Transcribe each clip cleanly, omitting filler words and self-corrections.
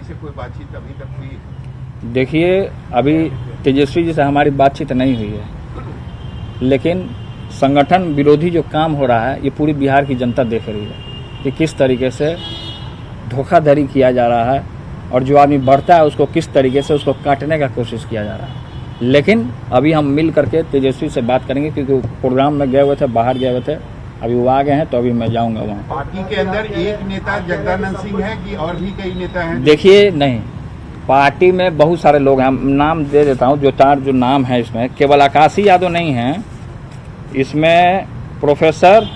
से कोई बातचीत अभी तक हुई? देखिए, अभी तेजस्वी जी से हमारी बातचीत नहीं हुई है, लेकिन संगठन विरोधी जो काम हो रहा है ये पूरी बिहार की जनता देख रही है कि किस तरीके से धोखाधड़ी किया जा रहा है और जो आदमी बढ़ता है उसको किस तरीके से उसको काटने का कोशिश किया जा रहा है। लेकिन अभी हम मिल करके तेजस्वी से बात करेंगे, क्योंकि वो प्रोग्राम में गए हुए थे, बाहर गए हुए थे, अभी वो आ गए हैं तो अभी मैं जाऊंगा वहाँ। पार्टी के अंदर एक नेता जगदानंद सिंह है कि और भी कई नेता हैं? देखिए, नहीं, पार्टी में बहुत सारे लोग हैं, नाम दे देता हूँ, जो नाम है इसमें केवल आकाशी यादव नहीं हैं, इसमें प्रोफेसर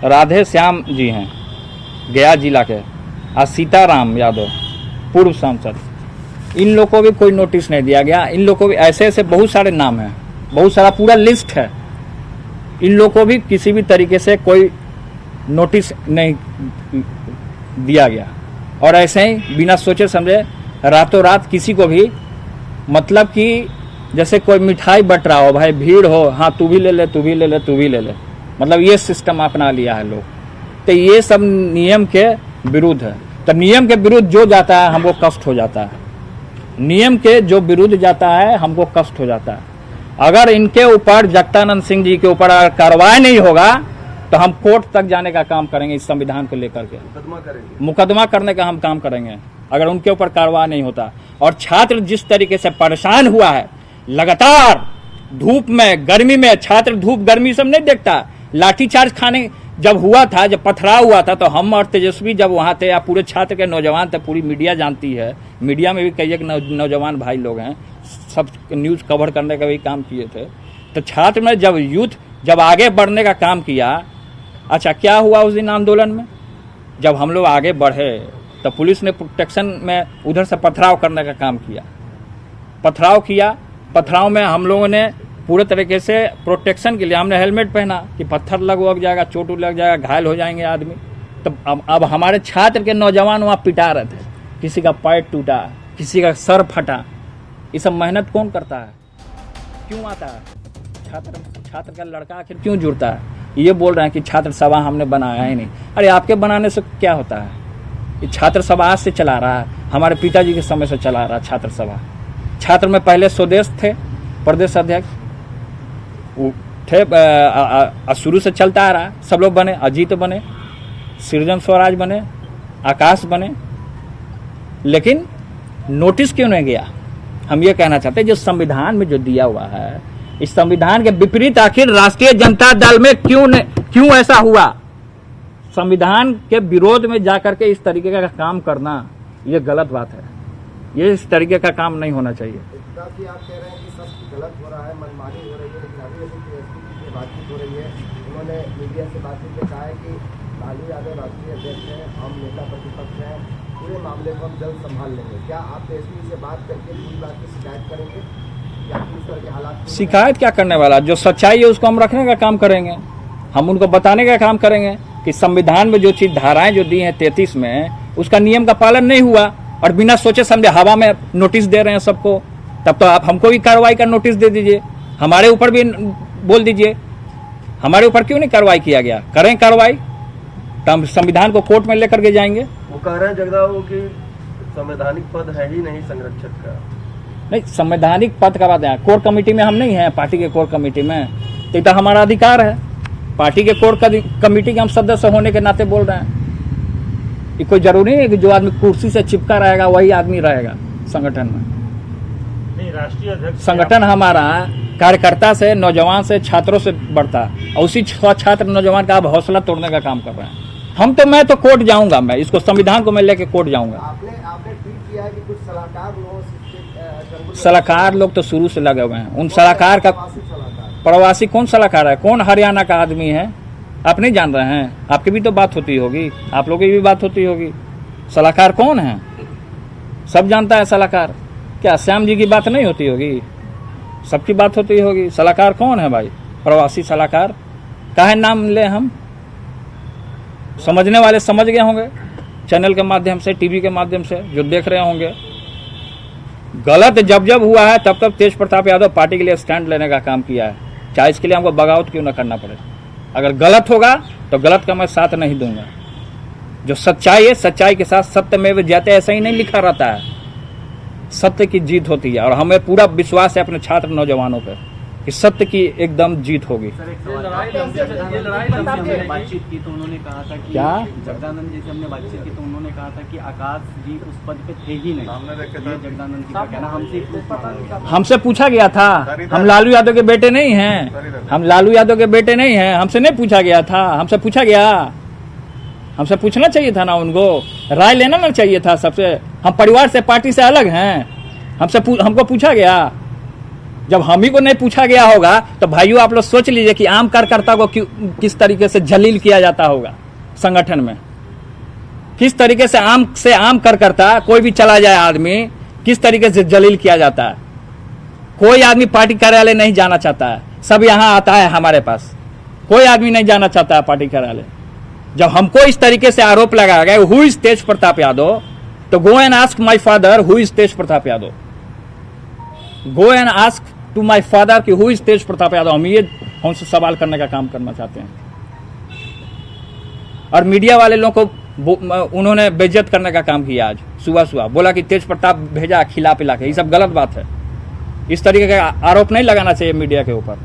राधे श्याम जी हैं गया जिला के, और सीताराम यादव पूर्व सांसद, इन लोगों को भी कोई नोटिस नहीं दिया गया। इन लोगों को भी ऐसे ऐसे बहुत सारे नाम हैं, बहुत सारा पूरा लिस्ट है, इन लोगों को भी किसी भी तरीके से कोई नोटिस नहीं दिया गया। और ऐसे ही बिना सोचे समझे रातों रात किसी को भी, मतलब कि जैसे कोई मिठाई बट रहा हो, भाई भीड़ हो, हाँ तू भी ले ले, तू भी ले ले, तू भी ले ले, मतलब ये सिस्टम अपना लिया है लोग। तो ये सब नियम के विरुद्ध है। तो नियम के विरुद्ध जो जाता है हमको कष्ट हो जाता है, नियम के जो विरुद्ध जाता है हमको कष्ट हो जाता है। अगर इनके ऊपर, जगदानंद सिंह जी के ऊपर अगर कार्रवाई नहीं होगा तो हम कोर्ट तक जाने का काम करेंगे, इस संविधान को लेकर के मुकदमा करने का हम काम करेंगे अगर उनके ऊपर कार्रवाई नहीं होता। और छात्र जिस तरीके से परेशान हुआ है, लगातार धूप में गर्मी में, छात्र धूप गर्मी सब नहीं देखता, लाठीचार्ज खाने जब हुआ था, जब पथराव हुआ था, तो हम और तेजस्वी जब वहां थे, या पूरे छात्र के नौजवान थे, पूरी मीडिया जानती है, मीडिया में भी कई एक नौजवान भाई लोग हैं, सब न्यूज कवर करने का भी काम किए थे। तो छात्र में जब यूथ जब आगे बढ़ने का काम किया, अच्छा क्या हुआ उस दिन आंदोलन में, जब हम लोग आगे बढ़े तो पुलिस ने प्रोटेक्शन में उधर से पथराव करने का काम किया, पथराव में हम लोगों ने पूरे तरीके से प्रोटेक्शन के लिए हमने हेलमेट पहना कि पत्थर लग जाएगा, चोट लग जाएगा, घायल हो जाएंगे आदमी। तो अब हमारे छात्र के नौजवान वहाँ पिटा रहे थे, किसी का पैर टूटा, किसी का सर फटा। ये सब मेहनत कौन करता है, क्यों आता है? छात्र का लड़का आखिर क्यों जुड़ता है? ये बोल रहे हैं कि छात्र सभा हमने बनाया ही नहीं। अरे आपके बनाने से क्या होता है? ये छात्र सभा आज से चला रहा है, हमारे पिताजी के समय से चला रहा है छात्र सभा। छात्र में पहले स्वदेश थे, प्रदेश अध्यक्ष थे, शुरू से चलता आ रहा है। सब लोग बने, अजीत बने, सृजन स्वराज बने, आकाश बने, लेकिन नोटिस क्यों नहीं गया? हम ये कहना चाहते हैं, जो संविधान में जो दिया हुआ है, इस संविधान के विपरीत आखिर राष्ट्रीय जनता दल में क्यों ऐसा हुआ? संविधान के विरोध में जाकर के इस तरीके का काम करना ये गलत बात है, ये इस तरीके का काम नहीं होना चाहिए। आप कह रहे हैं कि सब गलत हो रहा है, मनमानी हो रही है, लेकिन अभी ऐसी बातचीत हो रही है। उन्होंने मीडिया से बातचीत में कहा है कि लालू यादव राष्ट्रीय अध्यक्ष हैं, हम नेता प्रतिपक्ष हैं, पूरे मामले को हम जल्द संभाल लेंगे। क्या आप तेजस्वी से बात करके पूरी बात की शिकायत करेंगे या किस तरह के हालात? शिकायत क्या करने वाला, जो सच्चाई है उसको हम रखने का काम करेंगे, हम उनको बताने का काम करेंगे कि संविधान में जो चीज धाराएं जो दी हैं 33 में, उसका नियम का पालन नहीं हुआ और बिना सोचे समझे हवा में नोटिस दे रहे हैं सबको। तब तो आप हमको भी कार्रवाई का नोटिस दे दीजिए, हमारे ऊपर भी बोल दीजिए, हमारे ऊपर क्यों नहीं कार्रवाई किया गया? करें कार्रवाई तो हम संविधान को कोर्ट में लेकर के जाएंगे। वो कह रहे हैं जगदाव कि संवैधानिक पद है ही नहीं संरक्षक का। नहीं, संवैधानिक पद का बात है, कोर कमेटी में हम नहीं हैं, पार्टी के कोर कमेटी में, तो हमारा अधिकार है। पार्टी के कोर कमेटी के हम सदस्य होने के नाते बोल रहे हैं। ये कोई जरूरी नहीं है कि जो आदमी कुर्सी से चिपका रहेगा वही आदमी रहेगा संगठन में। राष्ट्रीय अध्यक्ष संगठन हमारा कार्यकर्ता से, नौजवान से, छात्रों से बढ़ता है, और उसी छात्र नौजवान का आप हौसला तोड़ने का काम कर रहे हैं। मैं तो कोर्ट जाऊंगा, मैं इसको संविधान को मैं लेके कोर्ट जाऊंगा। आपने ट्वीट किया है कि कुछ सलाहकार लोग तो शुरू से लगे हुए हैं। उन सलाहकार का प्रवासी कौन सलाहकार है? कौन हरियाणा का आदमी है? आप नहीं जान रहे हैं? आपकी भी तो बात होती होगी, आप लोगों की भी बात होती होगी। सलाहकार कौन है? सब जानता है सलाहकार। क्या श्याम जी की बात नहीं होती होगी? सबकी बात होती होगी। सलाहकार कौन है भाई? प्रवासी सलाहकार काहे नाम ले? हम समझने वाले समझ गए होंगे, चैनल के माध्यम से, टीवी के माध्यम से जो देख रहे होंगे। गलत जब हुआ है तब तेज प्रताप यादव पार्टी के लिए स्टैंड लेने का काम किया है, चाहे इसके लिए हमको बगावत क्यों न करना पड़े। अगर गलत होगा तो गलत का मैं साथ नहीं दूंगा। जो सच्चाई है, सच्चाई के साथ सत्य में भी जाते, ऐसा ही नहीं लिखा रहता है। सत्य की जीत होती है और हमें पूरा विश्वास है अपने छात्र नौजवानों पे कि सत्य की एकदम जीत होगी। बातचीत की तो उन्होंने कहा था कि क्या? जगदानंद जी से हमने बातचीत की तो उन्होंने कहा था कि आकाश जी उस पद पे थे ही नहीं। ये जगदानंद जी का कहना हमसे पूछा गया था, हम लालू यादव के बेटे नहीं हैं, हम लालू यादव के बेटे नहीं हैं, हमसे नहीं पूछा गया था। हमसे पूछा गया, हमसे पूछना चाहिए था ना, उनको राय लेना ना चाहिए था सबसे। हम परिवार से, पार्टी से अलग हैं, हमको पूछा गया। जब हम ही को नहीं पूछा गया होगा तो भाइयों आप लोग सोच लीजिए कि आम कार्यकर्ता को किस तरीके से जलील किया जाता होगा संगठन में। किस तरीके से आम कार्यकर्ता, कोई भी चला जाए आदमी, किस तरीके से जलील किया जाता है। कोई आदमी पार्टी कार्यालय नहीं जाना चाहता है, सब यहाँ आता है हमारे पास। कोई आदमी नहीं जाना चाहता है पार्टी कार्यालय। जब हमको इस तरीके से आरोप लगाया गया हु इज तेज प्रताप यादव, तो go and ask my father who is Tej Pratap Yadav. Go and ask to my father कि हु इज तेज प्रताप यादव। हम ये हमसे सवाल करने का काम करना चाहते हैं। और मीडिया वाले लोगों को उन्होंने बेइज्जत करने का काम किया। आज सुबह बोला कि तेज प्रताप भेजा खिला पिला के, ये सब गलत बात है। इस तरीके का आरोप नहीं लगाना चाहिए मीडिया के ऊपर।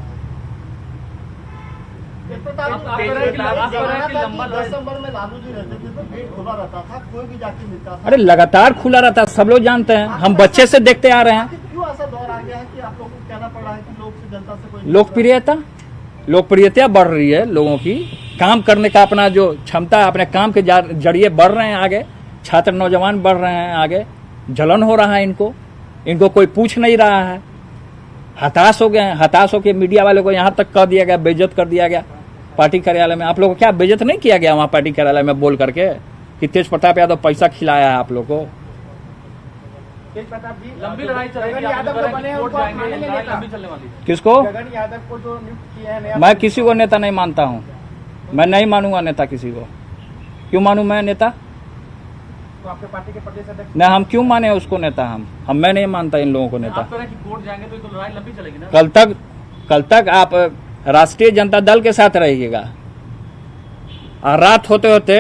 अरे लगातार खुला रहता, सब लोग जानते हैं, हम बच्चे से देखते आ रहे हैं। क्यों ऐसा दौर आ गया है कि आप लोगों को कहना पड़ रहा है कि लोग से, जनता से कोई लोकप्रियता बढ़ रही है लोगों की। काम करने का अपना जो क्षमता है, अपने काम के जरिए बढ़ रहे हैं आगे। छात्र नौजवान बढ़ रहे हैं आगे। जलन हो रहा है इनको कोई पूछ नहीं रहा है। हताश हो गए हैं। हताश होकर मीडिया वालों को यहाँ तक कह दिया गया, बेइज्जत कर दिया गया पार्टी कार्यालय में। आप लोगों को क्या बेइज्जत नहीं किया गया वहाँ पार्टी कार्यालय में बोल करके कि तेज प्रताप यादव पैसा खिलाया है आप लोग को? लंबी लड़ाई चलेगी, लंबी चलने वाली। किसको? गगन यादव को जो नियुक्त किया है, मैं किसी को नेता नहीं मानता हूँ। मैं नहीं मानूंगा नेता किसी को। क्यों मानूं मैं नेता? तो आपके पार्टी के प्रदेश अध्यक्ष नहीं, हम क्यों माने उसको नेता? मैं नहीं मानता इन लोगों को नेता। आप कोर्ट जाएंगे तो लड़ाई लंबी चलेगी ना। कल तक आप राष्ट्रीय जनता दल के साथ रहिएगा और रात होते होते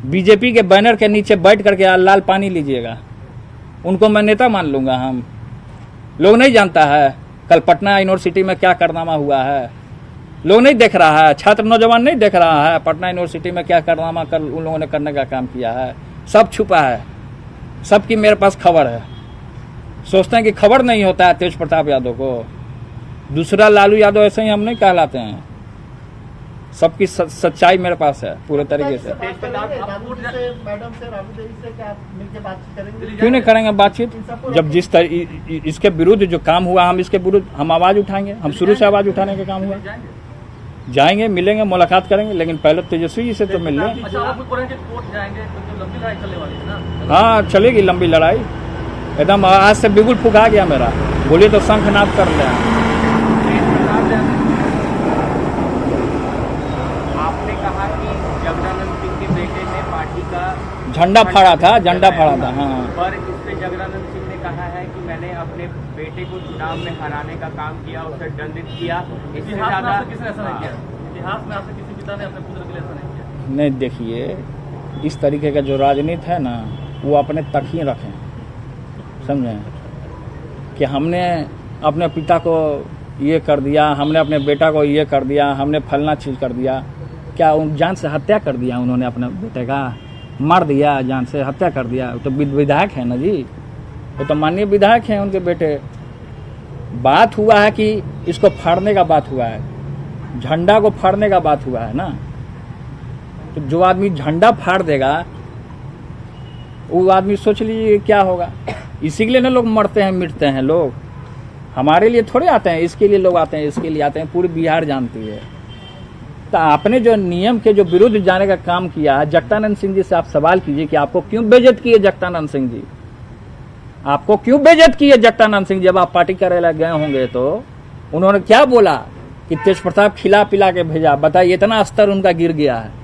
बीजेपी के बैनर के नीचे बैठ करके लाल पानी लीजिएगा। उनको मैं नेता मान लूंगा? हम लोग नहीं जानता है कल पटना यूनिवर्सिटी में क्या कारनामा हुआ है? लोग नहीं देख रहा है, छात्र नौजवान नहीं देख रहा है पटना यूनिवर्सिटी में क्या कारनामा कल उन लोगों ने करने का काम किया है। सब छुपा है, सबकी मेरे पास खबर है। सोचते हैं कि खबर नहीं होता है तेज प्रताप यादव को। दूसरा लालू यादव ऐसे ही हम नहीं कहलाते हैं। सबकी सच्चाई मेरे पास है पूरे तरीके से। मैडम से, राबड़ी देवी से क्या मिलकर बातचीत करेंगे? क्यों नहीं करेंगे बातचीत? जब जिस इसके विरुद्ध जो काम हुआ, हम इसके विरुद्ध हम आवाज उठाएंगे। हम शुरू से आवाज उठाने का काम हुआ। जाएंगे, मिलेंगे, मुलाकात करेंगे, लेकिन पहले तेजस्वी जी से तो मिल लें। हाँ, चलेगी लंबी लड़ाई एकदम। आज से बिगुल फुका गया मेरा। बोलिए तो शंखनाद कर ले। आपने कहा कि जगदानंद सिंह के बेटे ने पार्टी का झंडा फाड़ा था। हाँ, पर इसमें जगदानंद सिंह ने कहा है कि मैंने अपने बेटे को चुनाव में हराने का काम किया, उसे दंडित किया। इससे ज्यादा किसने ऐसा नहीं किया? इतिहास में आपसे किसी पिता ने अपने पुत्र के लिए ऐसा नहीं किया। नहीं, देखिए इस तरीके का जो राजनीति है ना, वो अपने तक ही रखें। समझें कि हमने अपने पिता को ये कर दिया, हमने अपने बेटा को ये कर दिया, हमने फलना चीज कर दिया। क्या उन जान से हत्या कर दिया उन्होंने? अपने बेटे का मार दिया, जान से हत्या कर दिया। तो विधायक है ना जी, वो तो माननीय विधायक हैं उनके बेटे। बात हुआ है कि इसको फाड़ने का बात हुआ है, झंडा को फाड़ने का बात हुआ है ना। तो जो आदमी झंडा फाड़ देगा वो आदमी सोच लीजिए क्या होगा। इसी के लिए ना लोग मरते हैं, मिटते हैं लोग। हमारे लिए थोड़े आते हैं, इसके लिए लोग आते हैं, इसके लिए आते हैं। पूरी बिहार जानती है। तो आपने जो नियम के जो विरुद्ध जाने का काम किया है, जगदानंद सिंह जी से आप सवाल कीजिए कि आपको क्यों बेइज्जत किए जगदानंद सिंह जी? आपको क्यों बेइज्जत किए जगदानंद सिंह? जब आप पार्टी कार्यालय गए होंगे तो उन्होंने क्या बोला कि तेज प्रताप खिला पिला के भेजा? बताइए, इतना स्तर उनका गिर गया है।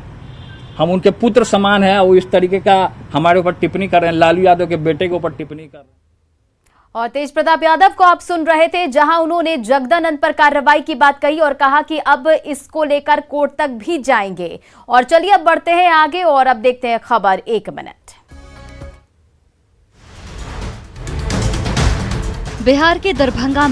हम उनके पुत्र समान है, वो इस तरीके का हमारे ऊपर टिप्पणी कर रहे हैं, लालू यादव के बेटे के ऊपर टिप्पणी कर रहे हैं। और तेज प्रताप यादव को आप सुन रहे थे, जहां उन्होंने जगदानंद पर कार्रवाई की बात कही और कहा कि अब इसको लेकर कोर्ट तक भी जाएंगे। और चलिए अब बढ़ते हैं आगे और अब देखते हैं खबर 1 मिनट। बिहार के दरभंगा